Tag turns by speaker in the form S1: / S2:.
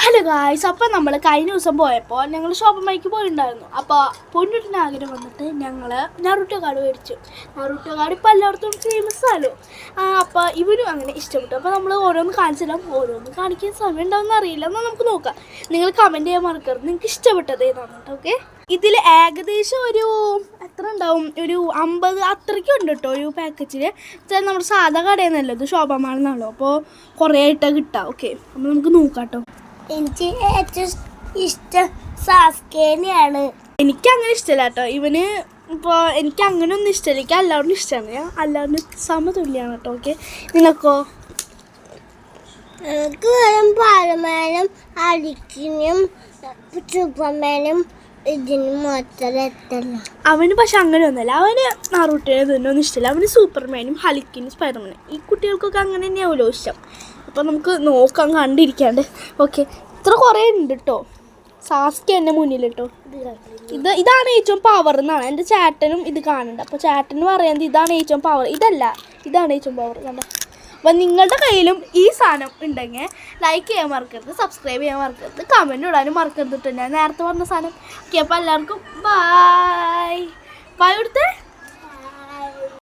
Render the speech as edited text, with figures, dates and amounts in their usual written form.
S1: Hello guys, അപ്പോൾ നമ്മൾ കഴിഞ്ഞ ദിവസം പോയപ്പോൾ ഞങ്ങൾ ഷോപ്പിംഗ് മൈക്ക് പോയിട്ടുണ്ടായിരുന്നു. അപ്പോൾ പൊന്നിട്ടിന് ആഗ്രഹം വന്നിട്ട് ഞങ്ങൾ നറുട്ടോ കാർഡ് മേടിച്ചു. നറുട്ടോ കാർഡ് ഇപ്പോൾ എല്ലായിടത്തും ഫേമസ് ആണല്ലോ. അപ്പോൾ ഇവരും അങ്ങനെ ഇഷ്ടപ്പെട്ടു. അപ്പോൾ നമ്മൾ ഓരോന്ന് കാണിച്ചിടാം, ഓരോന്ന് കാണിക്കാൻ സമയം ഉണ്ടാവുമെന്ന് അറിയില്ല. എന്നാൽ നമുക്ക് നോക്കാം. നിങ്ങൾ കമൻറ്റ് ചെയ്യാൻ മറക്കരുത് നിങ്ങൾക്ക് ഇഷ്ടപ്പെട്ടത് ഏതാണ് കേട്ടോ. ഓക്കെ, ഇതിൽ ഏകദേശം ഒരു എത്ര ഉണ്ടാവും, ഒരു 50 അത്രയ്ക്കും ഉണ്ട് കേട്ടോ ഒരു പാക്കേജിൽ. നമ്മുടെ സാധാ കടയിൽ നിന്നല്ലോ, ഇത് ശോഭമാണെന്നാണല്ലോ. അപ്പോൾ കുറേ ആയിട്ടാണ് കിട്ടുക. ഓക്കെ, അപ്പോൾ നമുക്ക് നോക്കാം കേട്ടോ.
S2: എനിക്ക് ഏറ്റവും ഇഷ്ടം സാസ്കേനെയാണ്.
S1: എനിക്കങ്ങനെ ഇഷ്ടമല്ല കേട്ടോ ഇവന്. ഇപ്പോൾ എനിക്ക് അങ്ങനെ ഒന്നും ഇഷ്ടമല്ല, എനിക്ക് എല്ലാവരും ഇഷ്ടമാണ്. ഞാൻ എല്ലാവരും സമതുല്യമാണ് കേട്ടോ. ഓക്കെ, നിനക്കോ?
S2: എനിക്ക് വെറും പാലമാനും അടിക്കിനും സൂപ്പർമാനും ഇതിന് മാത്രം എത്തല്ല.
S1: അവന് പക്ഷെ അങ്ങനെ ഒന്നുമല്ല. അവന് നാറൂട്ടിനെ ഇതിനൊന്നും ഇഷ്ടമല്ല. അവന് സൂപ്പർമാനും ഹലിക്കിനും സ്പൈഡർമാനും. ഈ കുട്ടികൾക്കൊക്കെ അങ്ങനെ തന്നെയാവുമല്ലോ ഇഷ്ടം. അപ്പോൾ നമുക്ക് നോക്കാം കണ്ടിരിക്കാണ്ട്. ഓക്കെ, ഇത്ര കുറേ ഉണ്ട് കേട്ടോ. സാസ്കി എൻ്റെ മുന്നിൽ കേട്ടോ. ഇതാണ് ഏറ്റവും പവർ എന്നാണ് എൻ്റെ ചേട്ടനും ഇത് കാണുന്നുണ്ട്. അപ്പോൾ ചേട്ടന് പറയുന്നത് ഇതാണ് ഏറ്റവും പവർ. ഇതാണ് ഏറ്റവും പവർ കണ്ട. അപ്പോൾ നിങ്ങളുടെ കയ്യിലും ഈ സാധനം ഉണ്ടെങ്കിൽ ലൈക്ക് ചെയ്യാൻ മറക്കരുത്, സബ്സ്ക്രൈബ് ചെയ്യാൻ മറക്കരുത്, കമൻറ്റ് ഇടാനും മറക്കരുത് കേട്ടോ. ഞാൻ നേരത്തെ പറഞ്ഞ സാധനം. ഓക്കെ, അപ്പോൾ എല്ലാവർക്കും ബൈ. ബൈ കൊടുത്തേ.